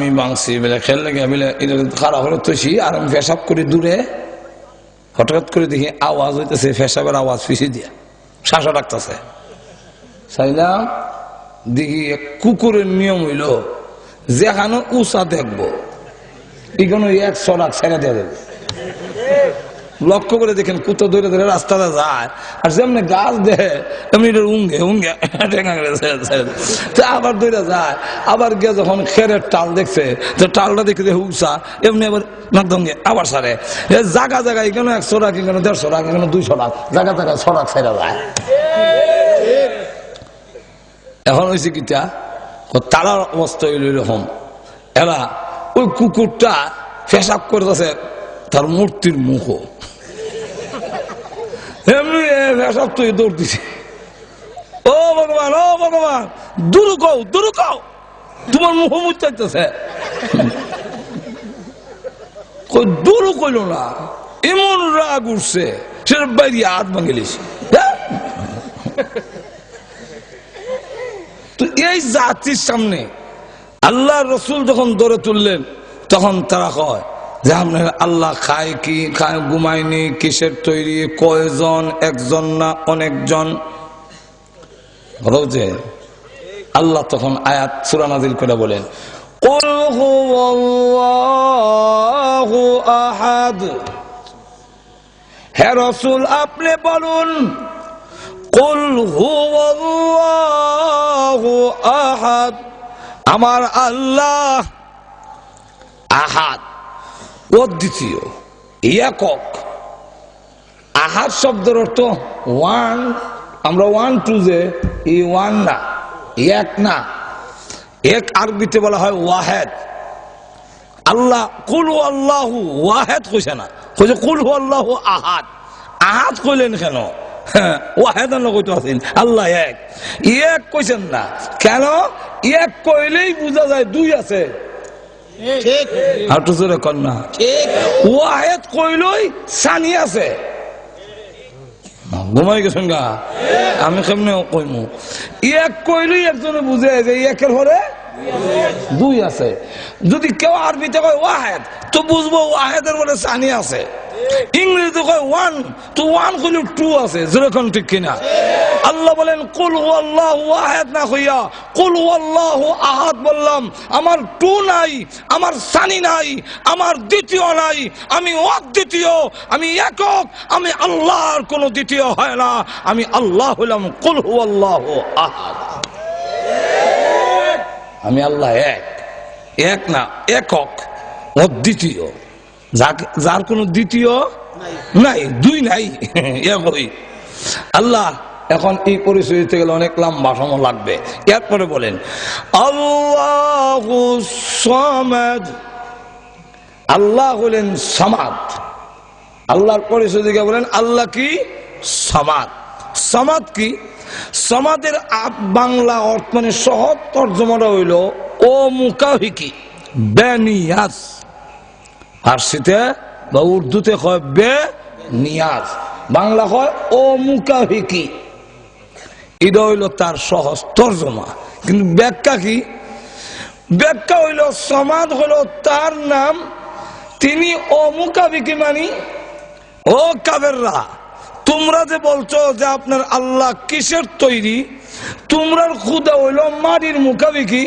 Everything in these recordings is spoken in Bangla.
আমি ভাঙছি বলে খেল লেগে বলে এটা খারাপ হলে তুই আর আমি পেশাব করে দূরে হঠাৎ করে দেখি আওয়াজ হইতেছে, পেশাবের আওয়াজ পিছিয়ে দিয়া শ্বাসা ডাকতেছে। চাইলাম দেখি কুকুরের নিয়ম হইল যেখানে উষা দেখবো এখানে এক সড়াক ছেড়ে দিয়ে দেবে। লক্ষ্য করে দেখেন কুতো ধরে ধরে রাস্তাটা যায়, আর যেমনি গাছ দেয় এমনি উঙ্গে উঙ্গে আবার ধরে যায়। আবার গিয়ে যখন খেরের টাল দেখছে, টালটা দেখে দেখে উষা এমনি আবার নাকদঙ্গে আবার সারে। জায়গা জায়গায় এখানে 100 টাকা, এখানে 150 টাকা, এখানে 200 টাকা, জায়গা জায়গায় সড়াক ছেড়ে যায়। এখন হয়েছে কিটা তালার অবস্থা হইল এরকম, এরা ওই কুকুরটা পেশাব করতেছে তার মূর্তির মুখ, এমনি পেশাব তুই দৌড় দিছে। ও ভগবান, ও ভগবান, দূর কও, দূর কও, তোমার মুখ মুচাইতেছে। দূর কইল না, এমন রাগ উঠছে সে বাইরে হাত ভাঙিলিস। তো এই জাতির সামনে আল্লাহ রসুল যখন দৌড়ে তুললেন তখন তারা কয় যে আপনার আল্লাহ খায় কি, খায় ঘুমায়নি, কিসের তৈরি, কয়জন, একজন না অনেকজন। যে আল্লাহ তখন আয়াত সূরা নাযিল করে বলেন, কুল হুয়াল্লাহু আহাদ, হে রাসূল আপনি বলুন, কুল হুয়াল্লাহু আহাদ, আমার আল্লাহ আহাদ, অদ্বিতীয়, একক। আহাদ শব্দের অর্থ ওয়ান, আমরা 1 2 যে এই ওয়ান না, এক না, এক আরবিতে বলা হয় ওয়াহেদ। আল্লাহ কুল আল্লাহু ওয়াহেদ কইছে না, কইছে কুল আল্লাহু আহাদ। আহাদ কইলেন কেন? ওয়াহেদ কইতে আছেন আল্লাহ এক, এক কইছেন না কেন? এক কইলেই বোঝা যায় 2 আছে। ওয়াহেদ কইলই সানি আছে। ঘুমাই গেছেন গা, আমি কেমনে কইমু? এক কইলই একজনে বুঝে যে একের পরে 2 আছে। যদি কেউ আরবিতে কয় ওয়াহেদ তো বুঝবো ওয়াহেদের বলে সানি আছে। ইংরেজিতে কয় 1 তো 1 কইলে 2 আছে। যেরকম ঠিক কিনা? আল্লাহ বলেন কুল হুয়াল্লাহু আহাদ না কইয়া কুল হুয়াল্লাহু আহাদ বললাম। আমার 2 নাই, আমার সানি নাই, আমার দ্বিতীয় নাই, আমি অদ্বিতীয়, আমি একক, আমি আল্লাহর কোনো দ্বিতীয় হয় না। আমি আল্লাহ হলাম কুল হুয়াল্লাহু আহাদ, আমি আল্লাহ এক, এক না একক, অদ্বিতীয়, যার কোনো দ্বিতীয় নাই, 2 নাই, একই আল্লাহ। এখন এই পরিচয় দিতে গেলে অনেক লম্বা সময় লাগবে। এরপরে বলেন আল্লাহুস সামাদ, আল্লাহ হলেন সামাদ। আল্লাহর পরিচয় দিকে বলেন আল্লাহ কি? সামাদ। সামাদ কি? সামাদের বাংলা অর্থ মানে সহজ তর্জমাটা হইল ও মুকাফিকি, বেনিয়াজ। ফার্সিতে বা উর্দুতে কয় বে নিয়াজ, বাংলা হয় ও মুকাফিকি। এটা হইল তার সহজ তর্জমা। কিন্তু ব্যাখ্যা কি? ব্যাখ্যা হইল সমাদ হইল তার নাম, তিনি ও মুকাফিকি মানি। ও কাফেররা, তোমরা যে বলছো যে আপনার আল্লাহ কিসের তৈরি, তোমরার খুদা হইল মাটির মুকাফিকি,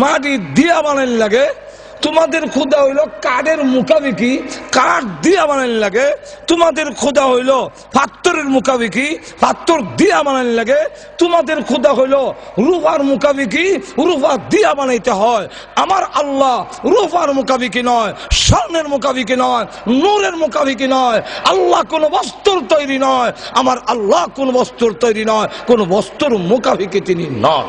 মাটি দিয়া বানাইল লাগে। তোমাদের খুদা হইল কাঠের মুকাফিকি, কাঠ দিয়া বানাইল লাগে। তোমাদের খুদা হইল পাথরের মুকাফিকি, পাথর দিয়া বানাইল লাগে। তোমাদের খুদা হইল রূপার মুকাফিকি, রূপা দিয়া বানাইতে হয়। আমার আল্লাহ রূপার মুকাফিকি নয়, স্বর্ণের মুকাফিকি নয়, নূরের মুকাফিকি নয়। আল্লাহ কোন বস্তুর তৈরি নয়, আমার আল্লাহ কোন বস্তুর তৈরি নয়, কোন বস্তুর মুকাফিকি তিনি নন।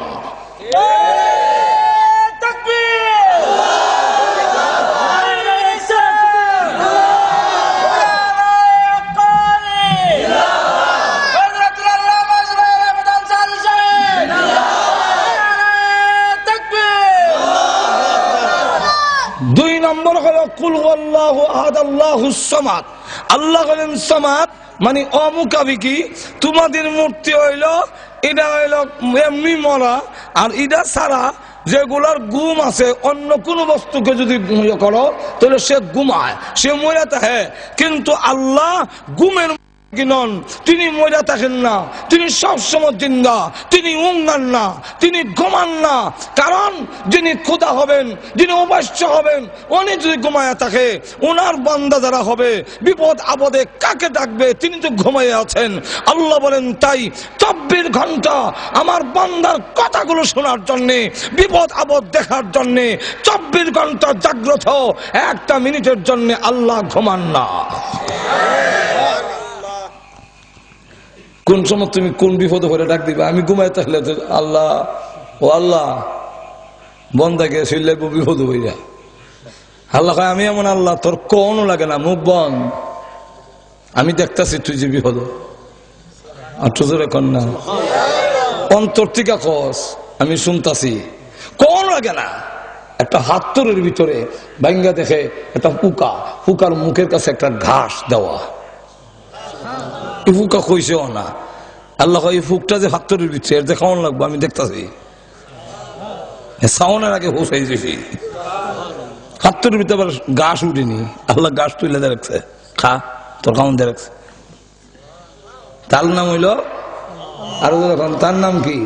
আল্লাহ হলেন সামাদ মানে অমুকাফিকি। তোমাদের মূর্তি হইল এটা হইল এমনি মরা, আর এটা ছাড়া যেগুলার গুম আছে অন্য কোন বস্তুকে যদি করো তাহলে সে ঘুমায়, সে মরে থাকে। কিন্তু আল্লাহ ঘুমের নন, তিনি মরে থাকেন না, তিনি সবসময় জিন্দা, তিনি উঙ্গান না, তিনি ঘুমান না। কারণ যিনি খোদা হবেন, যিনি অবশ্য হবেন, উনি যদি ঘুমায়া থাকে, ওনার বান্দা যারা হবে বিপদ আপদে কাকে ডাকবে? তিনি তো ঘুমাইয়া আছেন। আল্লাহ বলেন তাই 24 ঘন্টা আমার বান্দার কথাগুলো শোনার জন্যে, বিপদ আপদ দেখার জন্যে 24 ঘন্টা জাগ্রত, একটা মিনিটের জন্য আল্লাহ ঘুমান না। কোন সময় তুমি কোন বিপদে করে ডাক দিবে? আমি ঘুমাই থাকলে আল্লাহ, ও আল্লাহ, বন্দাকে শুনলে বিপদ হইয়া। আল্লাহ কয় আমি এমন আল্লাহ, তোর কোন লাগে না, মুখ বন্ধ, আমি দেখতেছি তুই যে বিপদ। কন্যা অন্তর থেকে কস, আমি শুনতাছি, কোন লাগে না। একটা হাতরের ভিতরে ভাঙ্গা দেখে একটা পোকা, পোকার মুখের কাছে একটা ঘাস দেওয়া, ফুকা কইছেও না। আল্লাহ এই ফুকটা যে হাতরের ভিতরে দেখানো লাগবো, আমি দেখতেছি। সাউনের আগে হোসাই যেছি হাতরের ভিতরে আবার ঘাস উঠিনি, আল্লাহ ঘাস তুলে দিয়ে রাখছে, খা তোর খাওয়ান দিয়ে রাখছে। তার নাম হইল, আর তার নাম কি?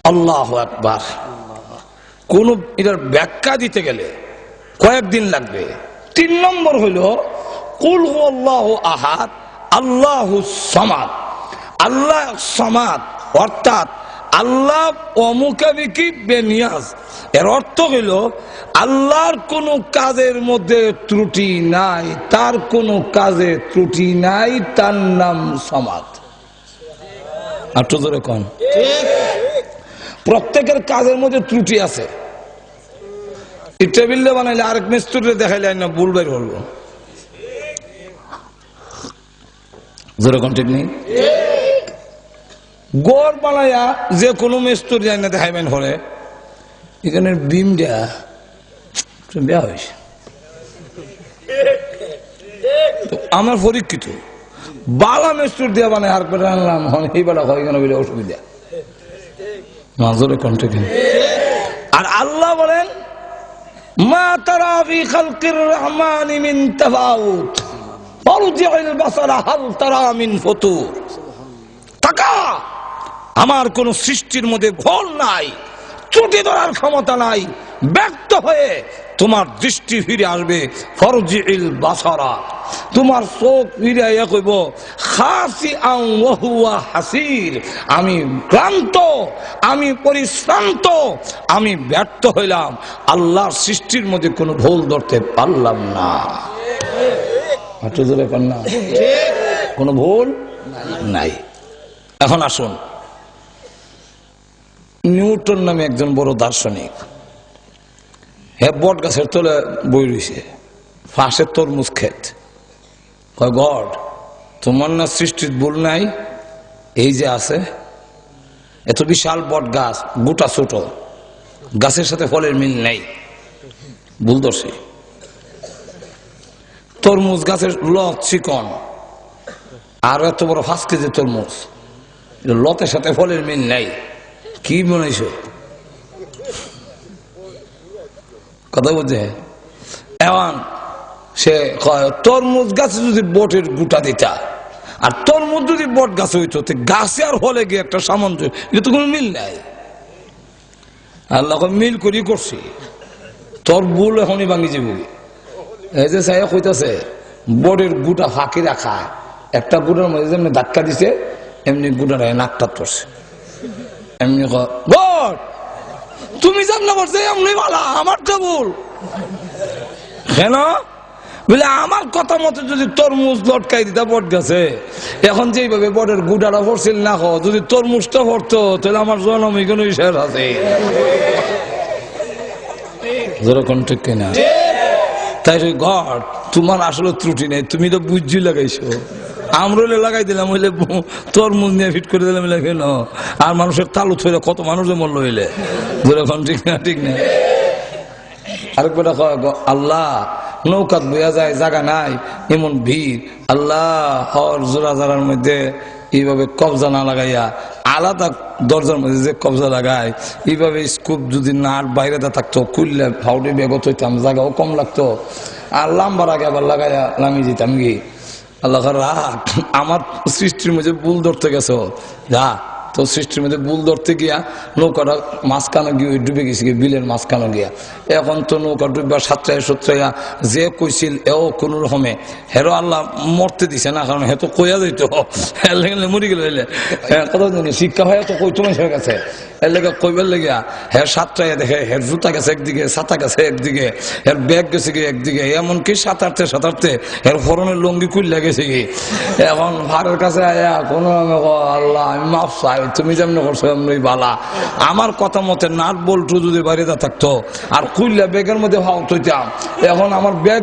আল্লাহু আকবার। কোন এটার ব্যাখ্যা দিতে গেলে কয়েকদিন লাগবে। 3 নম্বর হইল কুল হুয়াল্লাহু আহাদ আল্লাহুস সামাদ। আল্লাহ সামাদ অর্থাৎ আল্লাহ অমুখাভিকি বেনিয়াজ। এর অর্থ হইল আল্লাহর কোন কাজের মধ্যে ত্রুটি নাই, তার কোন কাজে ত্রুটি নাই, তার নাম সামাদ। আর তো ধরে কোন প্রত্যেকের কাজের মধ্যে ত্রুটি আছে। এই টেবিল বানাইলে আরেক মিস্ত্রি দেখাইলে না ভুল বের করবো, ঠিক নেই। গড় বানাইয়া যে কোনো মিস্ত্রি যায় না দেখাইবেন হলে এখানে বিম দেয়া বেয়া হয়েছে। আমার পরীক্ষিত বালা মিস্ত্রি দিয়া বানাই আর করে আনলাম, এই বেলা হয় কেন বলে অসুবিধা। আর আল্লাহ বলেন মা তারা ফি খালকির রহমানি মিন তাফাউত ফারজি'ল বাসারা হাল তারা মিন ফুতুর। তাকা, আমার কোন সৃষ্টির মধ্যে ভুল নাই, ত্রুটি ধরার ক্ষমতা নাই। ব্যক্ত হয়ে তোমার দৃষ্টি ফিরে আসবে, ফারজি'ল বাসারা, তোমার চোখ ফিরে কইব খাসিআন ওয়া হুয়া হাসির, আমি ক্লান্ত, আমি পরিশ্রান্ত, আমি ব্যর্থ হইলাম, আল্লাহর সৃষ্টির মধ্যে কোনো ভুল ধরতে পারলাম না। কোন ভুল নাই। এখন আসুন, নিউটন নামে একজন বড় দার্শনিক, হে বট গাছের তলে বই রয়েছে, পাশে তরমুজ ক্ষেত। গড, তোমার না সৃষ্টির ভুল নাই? এই যে আছে এত বিশাল বট গাছ, গোটা ছোট, গাছের সাথে ফলের মিল নাই, ভুল ধরছি। তরমুজ গাছের লত চিকন, আর এত বড় 5 কেজি তরমুজ, লতের সাথে ফলের মিল নাই, কি মনেছ? কথা বলছে। এখন সে তরমুজ গাছে যদি বটের গুটা দিতা, আর তরমুজ যদি বট গাছে হইতো, গাছে আর ফলে গিয়ে একটা সামঞ্জস্য, এটা তো কোনো মিল নাই। আল্লাহ মিল করি করছি, তোর ভুল এখনই ভাঙি যাবি। এই যে সাহেব কইতাছে বটের গুটা ফাঁকি রাখা, একটা গুটার মধ্যে যেমনি ধাক্কা দিছে এমনি গুটার নাকটা পড়ছে, এমনি বট তুমি জান না বলছে এমনি বলা, আমার তো ভুল কেন বলে? আমার কথা মতো যদি তরমুজ লটকাই দিতা বট গাছে, এখন যেভাবে বটের গুটাটা পড়ছিল না, যদি তরমুজটা পড়তো তাহলে আমার জন্ম এখানে শেষ আছে। যেরকম ঠিক কিনা? তাই গড, তোমার আসলে ত্রুটি নেই, তুমি তো বুঝি লাগাইছো, আমরলে লাগাই দিলাম, হইলে তরমুজ নিয়ে ফিট করে দিলাম কেন? আর মানুষের তালু থইলে কত মানুষ মরল হইলে, যেরকম ঠিক না? ঠিক না? আরেকবার আল্লাহ নৌকাত বইয়া যায়, জায়গা নাই, এমন ভিড়, আল্লাহ হর জোড়া জারার মধ্যে এইভাবে কবজা না লাগাইয়া আলাদা দরজার মধ্যে যে কবজা লাগায়, এইভাবে স্কুপ যদি নাট বাইরে থাকতো খুললে ফাউডে বেগত হইতাম, জায়গাও কম লাগতো, আর লাম্বার আগে আবার লাগাইয়া নামিয়ে যেতাম গিয়ে। আল্লাহ রাখ, আমার সৃষ্টির মধ্যে ভুল ধরতে গেছো, যা তো সৃষ্টির মধ্যে ভুল ধরতে গিয়া নৌকাটা মাঝখানে গিয়ে ডুবে গেছে, বিলের মাঝখানে গিয়া। এখন তো নৌকা ডুববার সাতটায় সত্রাইয়া যে কইছিল এও কোনো রকমে হেরো আল্লাহ মরতে দিছে না, কারণ হে তো কইয়া যাইত, এর লেগে মরি গেল, কত শিক্ষা হয়ে তো কইতো হয়ে গেছে, এর লেগে কইবার লেগিয়া হের সাতটায় দেখে হের জুতা গেছে একদিকে, ছাতা গেছে একদিকে, হের ব্যাগ গেছে গিয়ে একদিকে, এমনকি সাঁতারতে হের ফরনের লঙ্গি খুললে গেছে কি। এখন ভারের কাছে আয়া কোনো আল্লাহ আমি মাফ চাই, তুমি যেমন করছো এমনি বালা। আমার কথা মতে নাট বল্টু যদি বাড়িতে থাকতো আর খুললে ব্যাগের মধ্যে হাওয়া হইতাম, এখন আমার ব্যাগ